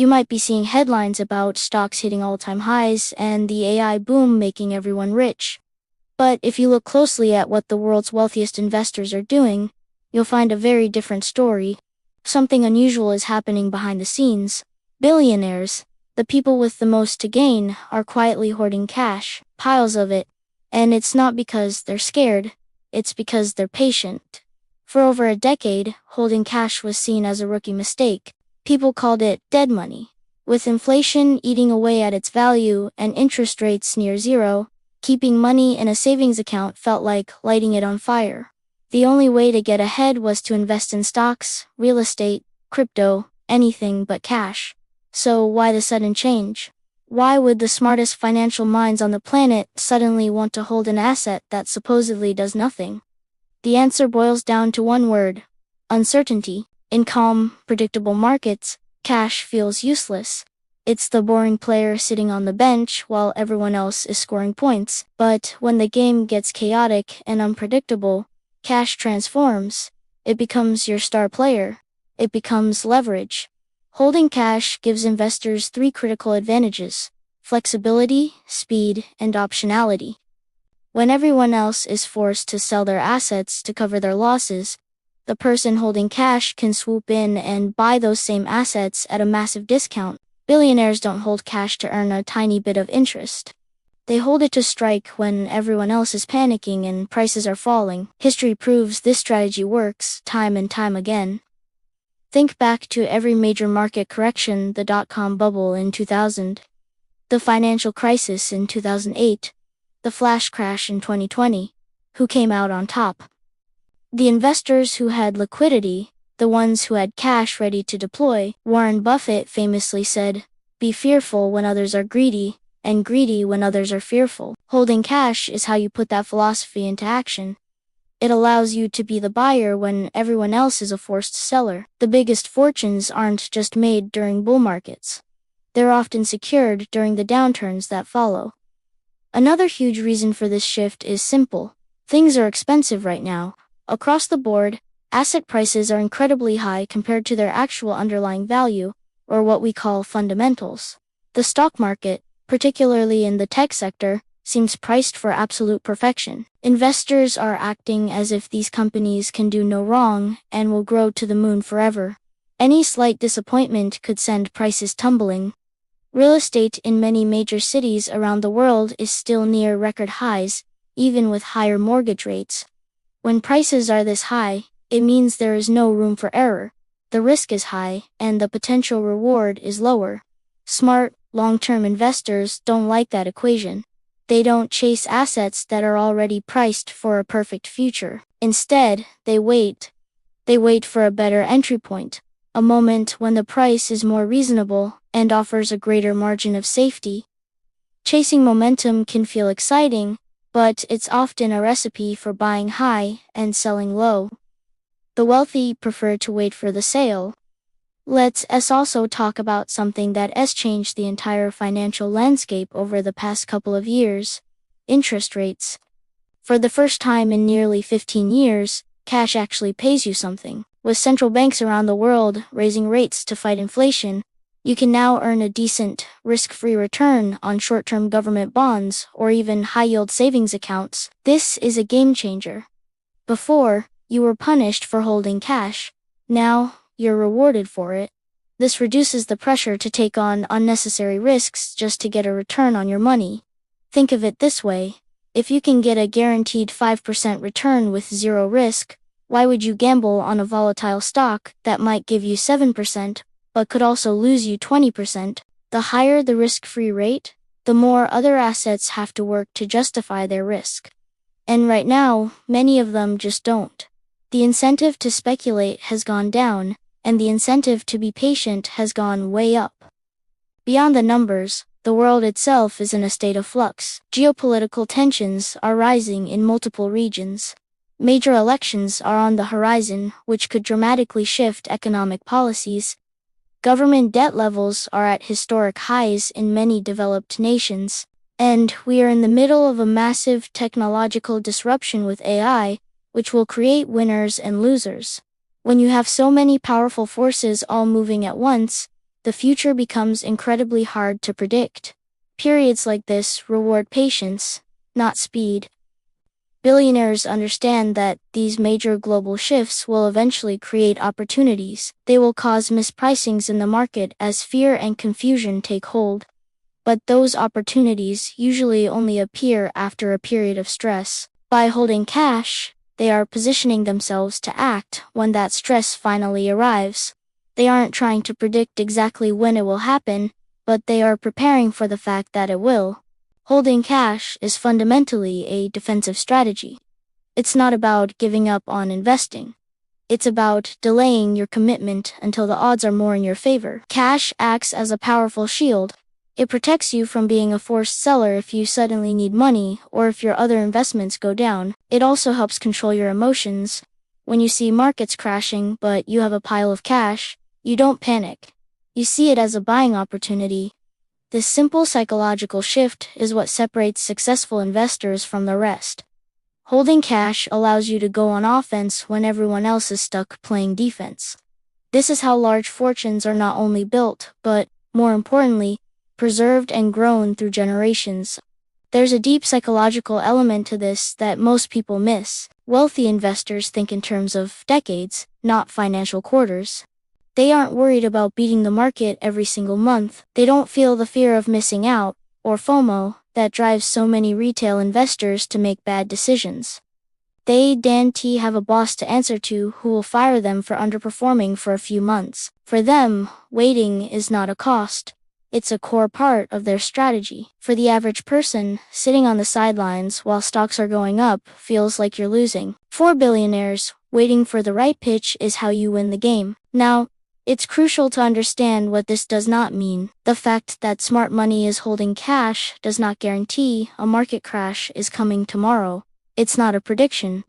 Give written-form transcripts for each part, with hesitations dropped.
You might be seeing headlines about stocks hitting all-time highs and the AI boom making everyone rich. But if you look closely at what the world's wealthiest investors are doing, you'll find a very different story. Something unusual is happening behind the scenes. Billionaires, the people with the most to gain, are quietly hoarding cash, piles of it. And it's not because they're scared, it's because they're patient. For over a decade, holding cash was seen as a rookie mistake. People called it dead money. With inflation eating away at its value and interest rates near zero, keeping money in a savings account felt like lighting it on fire. The only way to get ahead was to invest in stocks, real estate, crypto, anything but cash. So why the sudden change? Why would the smartest financial minds on the planet suddenly want to hold an asset that supposedly does nothing? The answer boils down to one word: uncertainty. In calm, predictable markets, cash feels useless. It's the boring player sitting on the bench while everyone else is scoring points. But when the game gets chaotic and unpredictable, cash transforms. It becomes your star player. It becomes leverage. Holding cash gives investors three critical advantages: flexibility, speed, and optionality. When everyone else is forced to sell their assets to cover their losses, the person holding cash can swoop in and buy those same assets at a massive discount. Billionaires don't hold cash to earn a tiny bit of interest. They hold it to strike when everyone else is panicking and prices are falling. History proves this strategy works time and time again. Think back to every major market correction: the dot-com bubble in 2000, the financial crisis in 2008, the flash crash in 2020. Who came out on top? The investors who had liquidity, the ones who had cash ready to deploy. Warren Buffett famously said, "Be fearful when others are greedy, and greedy when others are fearful." Holding cash is how you put that philosophy into action. It allows you to be the buyer when everyone else is a forced seller. The biggest fortunes aren't just made during bull markets. They're often secured during the downturns that follow. Another huge reason for this shift is simple. Things are expensive right now. Across the board, asset prices are incredibly high compared to their actual underlying value, or what we call fundamentals. The stock market, particularly in the tech sector, seems priced for absolute perfection. Investors are acting as if these companies can do no wrong and will grow to the moon forever. Any slight disappointment could send prices tumbling. Real estate in many major cities around the world is still near record highs, even with higher mortgage rates. When prices are this high, it means there is no room for error. The risk is high, and the potential reward is lower. Smart, long-term investors don't like that equation. They don't chase assets that are already priced for a perfect future. Instead, they wait. They wait for a better entry point, a moment when the price is more reasonable and offers a greater margin of safety. Chasing momentum can feel exciting, but it's often a recipe for buying high and selling low. The wealthy prefer to wait for the sale. Let's also talk about something that has changed the entire financial landscape over the past couple of years: interest rates. For the first time in nearly 15 years, cash actually pays you something. With central banks around the world raising rates to fight inflation, you can now earn a decent, risk-free return on short-term government bonds or even high-yield savings accounts. This is a game changer. Before, you were punished for holding cash. Now, you're rewarded for it. This reduces the pressure to take on unnecessary risks just to get a return on your money. Think of it this way: if you can get a guaranteed 5% return with zero risk, why would you gamble on a volatile stock that might give you 7%, but could also lose you 20%? The higher the risk-free rate, the more other assets have to work to justify their risk. And right now, many of them just don't. The incentive to speculate has gone down, and the incentive to be patient has gone way up. Beyond the numbers, the world itself is in a state of flux. Geopolitical tensions are rising in multiple regions. Major elections are on the horizon, which could dramatically shift economic policies. Government debt levels are at historic highs in many developed nations, and we are in the middle of a massive technological disruption with AI, which will create winners and losers. When you have so many powerful forces all moving at once, the future becomes incredibly hard to predict. Periods like this reward patience, not speed. Billionaires understand that these major global shifts will eventually create opportunities. They will cause mispricings in the market as fear and confusion take hold. But those opportunities usually only appear after a period of stress. By holding cash, they are positioning themselves to act when that stress finally arrives. They aren't trying to predict exactly when it will happen, but they are preparing for the fact that it will. Holding cash is fundamentally a defensive strategy. It's not about giving up on investing. It's about delaying your commitment until the odds are more in your favor. Cash acts as a powerful shield. It protects you from being a forced seller if you suddenly need money or if your other investments go down. It also helps control your emotions. When you see markets crashing but you have a pile of cash, you don't panic. You see it as a buying opportunity. This simple psychological shift is what separates successful investors from the rest. Holding cash allows you to go on offense when everyone else is stuck playing defense. This is how large fortunes are not only built, but, more importantly, preserved and grown through generations. There's a deep psychological element to this that most people miss. Wealthy investors think in terms of decades, not financial quarters. They aren't worried about beating the market every single month. They don't feel the fear of missing out, or FOMO, that drives so many retail investors to make bad decisions. They have a boss to answer to who will fire them for underperforming for a few months. For them, waiting is not a cost. It's a core part of their strategy. For the average person, sitting on the sidelines while stocks are going up feels like you're losing. For billionaires, waiting for the right pitch is how you win the game. Now, it's crucial to understand what this does not mean. The fact that smart money is holding cash does not guarantee a market crash is coming tomorrow. It's not a prediction.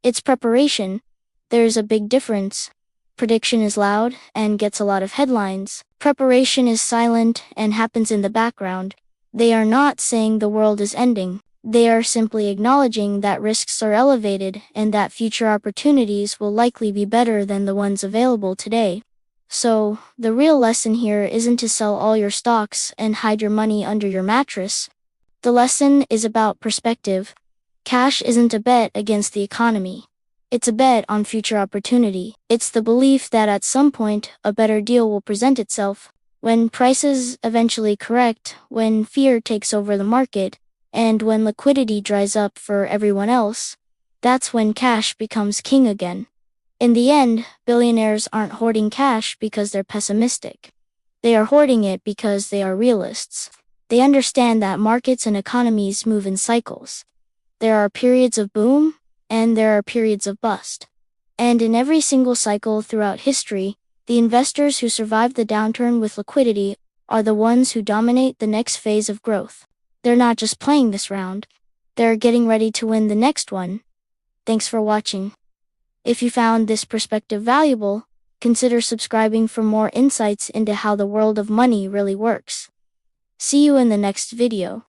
It's preparation. There's a big difference. Prediction is loud and gets a lot of headlines. Preparation is silent and happens in the background. They are not saying the world is ending. They are simply acknowledging that risks are elevated and that future opportunities will likely be better than the ones available today. So, the real lesson here isn't to sell all your stocks and hide your money under your mattress. The lesson is about perspective. Cash isn't a bet against the economy. It's a bet on future opportunity. It's the belief that at some point, a better deal will present itself. When prices eventually correct, when fear takes over the market, and when liquidity dries up for everyone else, that's when cash becomes king again. In the end, billionaires aren't hoarding cash because they're pessimistic. They are hoarding it because they are realists. They understand that markets and economies move in cycles. There are periods of boom, and there are periods of bust. And in every single cycle throughout history, the investors who survive the downturn with liquidity are the ones who dominate the next phase of growth. They're not just playing this round. They're getting ready to win the next one. Thanks for watching. If you found this perspective valuable, consider subscribing for more insights into how the world of money really works. See you in the next video.